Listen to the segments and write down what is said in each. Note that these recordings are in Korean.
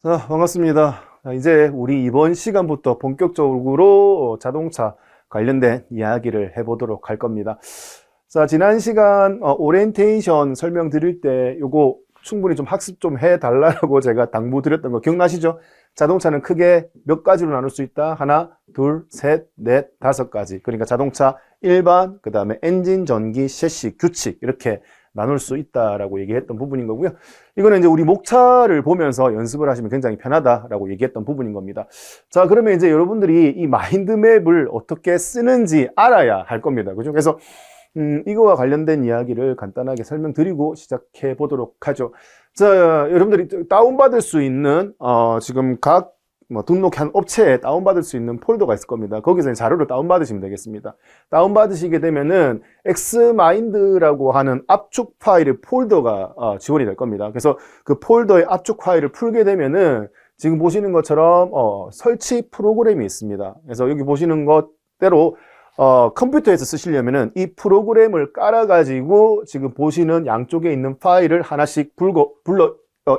자, 반갑습니다. 자, 이제 우리 이번 시간부터 본격적으로 자동차 관련된 이야기를 해보도록 할 겁니다. 자, 지난 시간 오리엔테이션 설명드릴 때 요거 충분히 좀 학습 좀 해달라고 제가 당부드렸던 거 기억나시죠? 자동차는 크게 몇 가지로 나눌 수 있다. 하나, 둘, 셋, 넷, 다섯 가지. 그러니까 자동차 일반, 그 다음에 엔진, 전기, 셰시, 규칙 이렇게 나눌 수 있다라고 얘기했던 부분인 거고요. 이거는 이제 우리 목차를 보면서 연습을 하시면 굉장히 편하다라고 얘기했던 부분인 겁니다. 자, 그러면 이제 여러분들이 이 마인드맵을 어떻게 쓰는지 알아야 할 겁니다. 그죠? 그래서 이거와 관련된 이야기를 간단하게 설명드리고 시작해 보도록 하죠. 자, 여러분들이 다운받을 수 있는 지금 각 등록한 업체에 다운받을 수 있는 폴더가 있을 겁니다. 거기서 자료를 다운받으시면 되겠습니다. 다운받으시게 되면은 X마인드라고 하는 압축 파일의 폴더가 지원이 될 겁니다. 그래서 그 폴더의 압축 파일을 풀게 되면은 지금 보시는 것처럼 설치 프로그램이 있습니다. 그래서 여기 보시는 것대로 컴퓨터에서 쓰시려면은 이 프로그램을 깔아가지고 지금 보시는 양쪽에 있는 파일을 하나씩 불러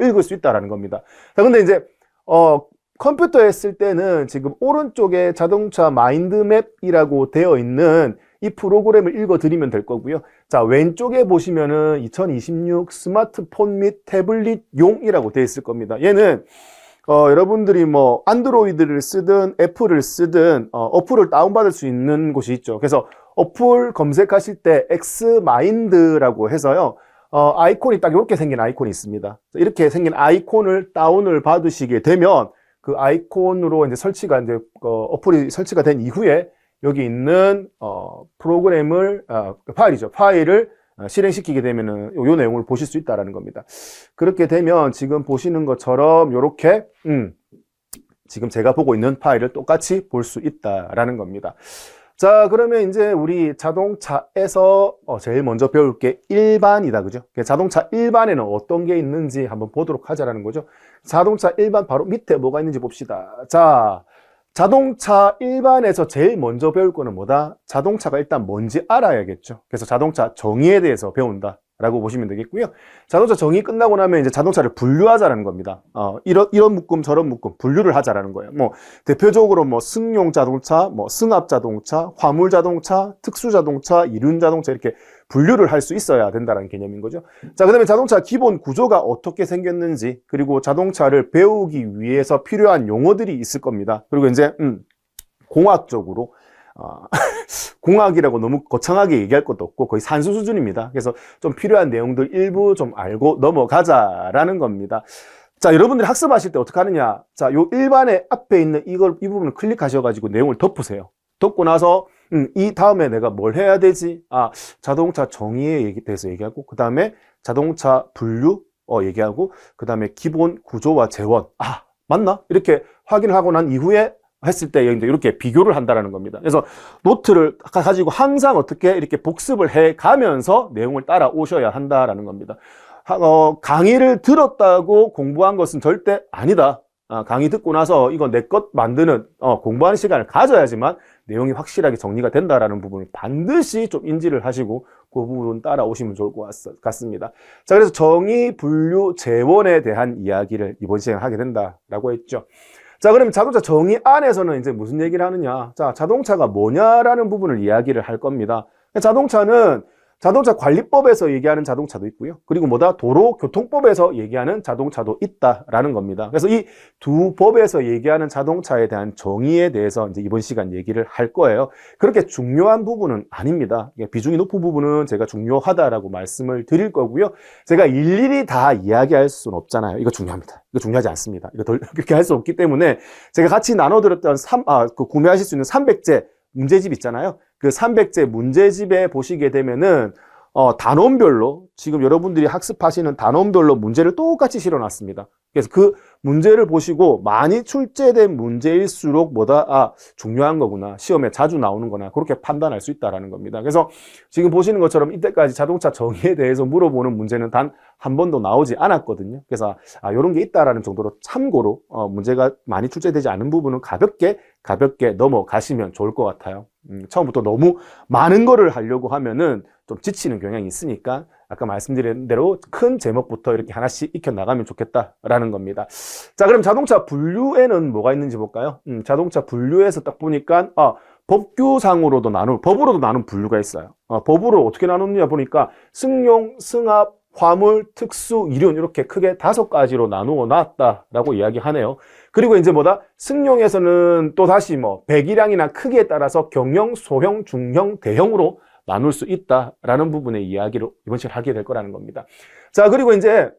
읽을 수 있다라는 겁니다. 자, 근데 이제 컴퓨터에 쓸 때는 지금 오른쪽에 자동차 마인드맵이라고 되어 있는 이 프로그램을 읽어드리면 될 거고요. 자, 왼쪽에 보시면은 2026 스마트폰 및 태블릿용이라고 되어 있을 겁니다. 얘는 여러분들이 뭐 안드로이드를 쓰든 애플을 쓰든 어플을 다운받을 수 있는 곳이 있죠. 그래서 어플 검색하실 때 X마인드라고 해서요. 아이콘이 딱 이렇게 생긴 아이콘이 있습니다. 이렇게 생긴 아이콘을 다운을 받으시게 되면 그 아이콘으로 이제 설치가 이제 어플이 설치가 된 이후에 여기 있는 프로그램을 파일이죠. 파일을 실행시키게 되면은 요 내용을 보실 수 있다라는 겁니다. 그렇게 되면 지금 보시는 것처럼 요렇게 지금 제가 보고 있는 파일을 똑같이 볼 수 있다라는 겁니다. 자, 그러면 이제 우리 자동차에서 제일 먼저 배울 게 일반이다. 그죠? 자동차 일반에는 어떤 게 있는지 한번 보도록 하자라는 거죠. 자동차 일반 바로 밑에 뭐가 있는지 봅시다. 자, 자동차 일반에서 제일 먼저 배울 거는 뭐다? 자동차가 일단 뭔지 알아야겠죠. 그래서 자동차 정의에 대해서 배운다 라고 보시면 되겠고요. 자동차 정의 끝나고 나면 이제 자동차를 분류하자라는 겁니다. 이런 묶음 저런 묶음 분류를 하자라는 거예요. 뭐 대표적으로 뭐 승용 자동차, 뭐 승합 자동차, 화물 자동차, 특수 자동차, 이륜 자동차 이렇게 분류를 할 수 있어야 된다는 개념인 거죠. 자, 그다음에 자동차 기본 구조가 어떻게 생겼는지, 그리고 자동차를 배우기 위해서 필요한 용어들이 있을 겁니다. 그리고 이제 공학적으로 공학이라고 너무 거창하게 얘기할 것도 없고 거의 산수 수준입니다. 그래서 좀 필요한 내용들 일부 좀 알고 넘어가자라는 겁니다. 자, 여러분들이 학습하실 때 어떻게 하느냐? 자, 요 일반의 앞에 있는 이 부분을 클릭하셔가지고 내용을 덮으세요. 덮고 나서 이 다음에 내가 뭘 해야 되지? 자동차 정의에 대해서 얘기하고, 그 다음에 자동차 분류 얘기하고, 그 다음에 기본 구조와 재원. 맞나? 이렇게 확인을 하고 난 이후에 했을 때 이제 이렇게 비교를 한다라는 겁니다. 그래서 노트를 가지고 항상 어떻게 이렇게 복습을 해 가면서 내용을 따라오셔야 한다라는 겁니다. 강의를 들었다고 공부한 것은 절대 아니다. 강의 듣고 나서 이거 내 것 만드는 공부하는 시간을 가져야지만 내용이 확실하게 정리가 된다라는 부분을 반드시 좀 인지를 하시고 그 부분 따라오시면 좋을 것 같습니다. 자, 그래서 정의, 분류, 재원에 대한 이야기를 이번 시간에 하게 된다라고 했죠. 자, 그러면 자동차 정의 안에서는 이제 무슨 얘기를 하느냐? 자, 자동차가 뭐냐라는 부분을 이야기를 할 겁니다. 자동차는 자동차 관리법에서 얘기하는 자동차도 있고요. 그리고 도로교통법에서 얘기하는 자동차도 있다라는 겁니다. 그래서 이 두 법에서 얘기하는 자동차에 대한 정의에 대해서 이제 이번 시간 얘기를 할 거예요. 그렇게 중요한 부분은 아닙니다. 비중이 높은 부분은 제가 중요하다라고 말씀을 드릴 거고요. 제가 일일이 다 이야기할 수는 없잖아요. 이거 중요합니다. 이거 중요하지 않습니다. 이거 그렇게 할 수 없기 때문에 제가 같이 나눠드렸던 구매하실 수 있는 300제 문제집 있잖아요. 그 300제 문제집에 보시게 되면은 단원별로 지금 여러분들이 학습하시는 단원별로 문제를 똑같이 실어놨습니다. 그래서 그 문제를 보시고 많이 출제된 문제일수록 중요한 거구나, 시험에 자주 나오는 거나 그렇게 판단할 수 있다는 겁니다. 그래서 지금 보시는 것처럼 이때까지 자동차 정의에 대해서 물어보는 문제는 단 한 번도 나오지 않았거든요. 그래서 이런 게 있다라는 정도로 참고로 문제가 많이 출제되지 않은 부분은 가볍게 넘어가시면 좋을 것 같아요. 처음부터 너무 많은 거를 하려고 하면은 좀 지치는 경향이 있으니까 아까 말씀드린 대로 큰 제목부터 이렇게 하나씩 익혀 나가면 좋겠다라는 겁니다. 자, 그럼 자동차 분류에는 뭐가 있는지 볼까요? 자동차 분류에서 딱 보니까 법규상으로도 법으로도 나눈 분류가 있어요. 법으로 어떻게 나누느냐 보니까 승용, 승합, 화물, 특수, 이륜 이렇게 크게 5가지로 나누어 놨다라고 이야기하네요. 그리고 이제 승용에서는 또 다시 배기량이나 크기에 따라서 경형, 소형, 중형, 대형으로 나눌 수 있다라는 부분의 이야기를 이번 시간에 하게 될 거라는 겁니다. 자, 그리고 이제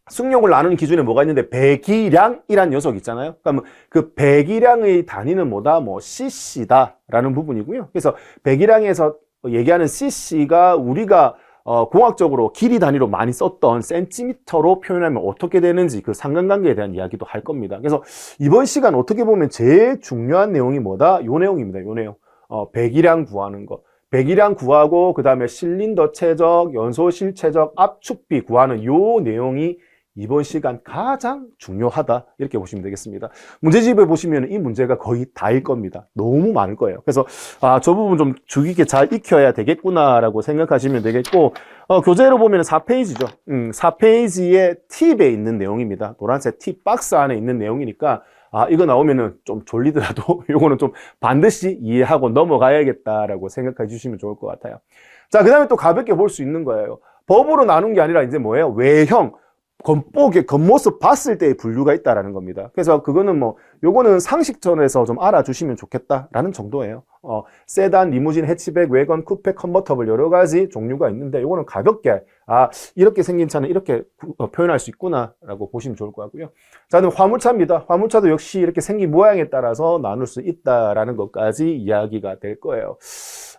승용을 나누는 기준에 뭐가 있는데 배기량이란 녀석 있잖아요. 그러니까 그 배기량의 단위는 cc다라는 부분이고요. 그래서 배기량에서 얘기하는 cc가 우리가 공학적으로 길이 단위로 많이 썼던 센티미터로 표현하면 어떻게 되는지 그 상관관계에 대한 이야기도 할 겁니다. 그래서 이번 시간 어떻게 보면 제일 중요한 내용이 요 내용입니다. 요 내용. 배기량 구하는 거. 배기량 구하고 그 다음에 실린더 최적, 연소 실최적, 압축비 구하는 요 내용이 이번 시간 가장 중요하다 이렇게 보시면 되겠습니다. 문제집에 보시면 이 문제가 거의 다일 겁니다. 너무 많을 거예요. 그래서 저 부분 좀 주의 깊게 잘 익혀야 되겠구나라고 생각하시면 되겠고 교재로 보면 4페이지죠. 4페이지의 팁에 있는 내용입니다. 노란색 팁 박스 안에 있는 내용이니까 이거 나오면은 좀 졸리더라도 요거는 좀 반드시 이해하고 넘어가야겠다라고 생각해 주시면 좋을 것 같아요. 자, 그 다음에 또 가볍게 볼 수 있는 거예요. 법으로 나눈 게 아니라 이제 뭐예요? 외형. 겉모습 봤을 때의 분류가 있다라는 겁니다. 그래서 그거는 요거는 상식선에서 좀 알아주시면 좋겠다라는 정도예요. 세단, 리무진, 해치백, 외건, 쿠페, 컨버터블 여러 가지 종류가 있는데 요거는 가볍게 이렇게 생긴 차는 이렇게 표현할 수 있구나라고 보시면 좋을 것 같고요. 자, 그럼 화물차입니다. 화물차도 역시 이렇게 생긴 모양에 따라서 나눌 수 있다라는 것까지 이야기가 될 거예요.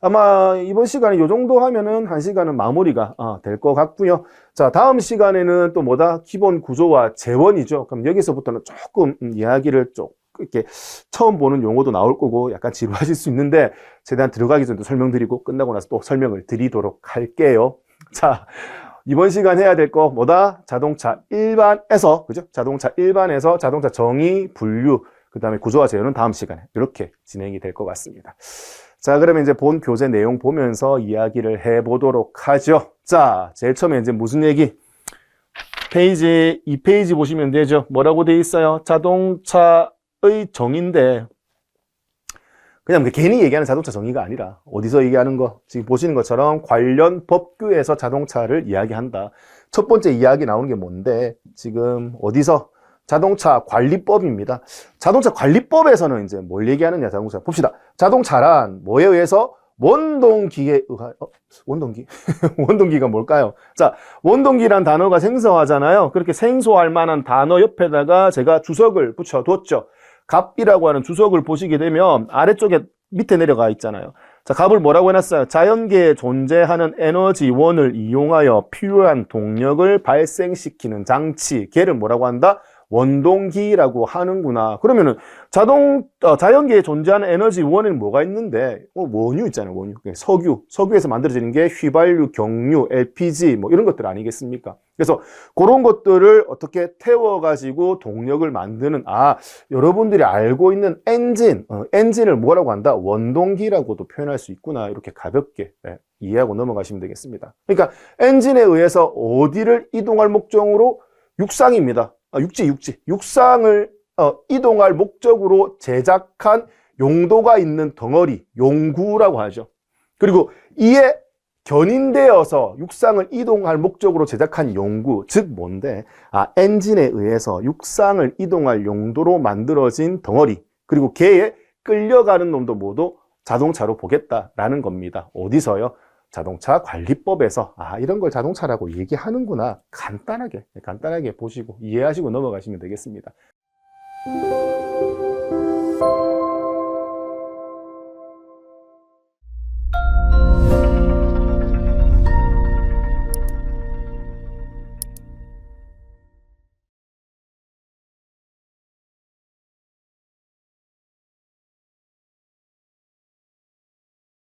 아마 이번 시간에 요 정도 하면은 1시간은 마무리가 될 것 같고요. 자, 다음 시간에는 또 기본 구조와 재원이죠. 그럼 여기서부터는 조금 이야기를 이렇게 처음 보는 용어도 나올 거고 약간 지루하실 수 있는데 최대한 들어가기 전에 설명드리고 끝나고 나서 또 설명을 드리도록 할게요. 자, 이번 시간 해야 될 거 자동차 일반에서, 그죠? 자동차 일반에서 자동차 정의, 분류, 그 다음에 구조와 재원은 다음 시간에 이렇게 진행이 될 것 같습니다. 자, 그러면 이제 본 교재 내용 보면서 이야기를 해보도록 하죠. 자, 제일 처음에 이제 무슨 얘기? 페이지 2페이지 보시면 되죠. 뭐라고 돼 있어요? 자동차의 정의인데 그냥 괜히 얘기하는 자동차 정의가 아니라 어디서 얘기하는 거? 지금 보시는 것처럼 관련 법규에서 자동차를 이야기한다. 첫 번째 이야기 나오는 게 뭔데? 지금 어디서? 자동차 관리법입니다. 자동차 관리법에서는 이제 뭘 얘기하느냐, 자동차. 봅시다. 자동차란 뭐에 의해서? 원동기에 의하, 원동기? 원동기가 뭘까요? 자, 원동기란 단어가 생소하잖아요. 그렇게 생소할 만한 단어 옆에다가 제가 주석을 붙여뒀죠. 갑이라고 하는 주석을 보시게 되면 아래쪽에 밑에 내려가 있잖아요. 자, 갑을 뭐라고 해놨어요? 자연계에 존재하는 에너지원을 이용하여 필요한 동력을 발생시키는 장치. 걔를 뭐라고 한다? 원동기라고 하는구나. 그러면은 자연계에 존재하는 에너지원에는 뭐가 있는데 원유 있잖아요. 원유. 석유에서 만들어지는 게 휘발유, 경유, LPG 이런 것들 아니겠습니까? 그래서 그런 것들을 어떻게 태워가지고 동력을 만드는 여러분들이 알고 있는 엔진을 뭐라고 한다? 원동기라고도 표현할 수 있구나. 이렇게 가볍게 이해하고 넘어가시면 되겠습니다. 그러니까 엔진에 의해서 어디를 이동할 목적으로 육상입니다. 육상을 이동할 목적으로 제작한 용도가 있는 덩어리, 용구라고 하죠. 그리고 이에 견인되어서 육상을 이동할 목적으로 제작한 용구, 즉 뭔데? 엔진에 의해서 육상을 이동할 용도로 만들어진 덩어리, 그리고 걔에 끌려가는 놈도 모두 자동차로 보겠다라는 겁니다. 어디서요? 자동차 관리법에서 이런 걸 자동차라고 얘기하는구나. 간단하게 보시고 이해하시고 넘어가시면 되겠습니다.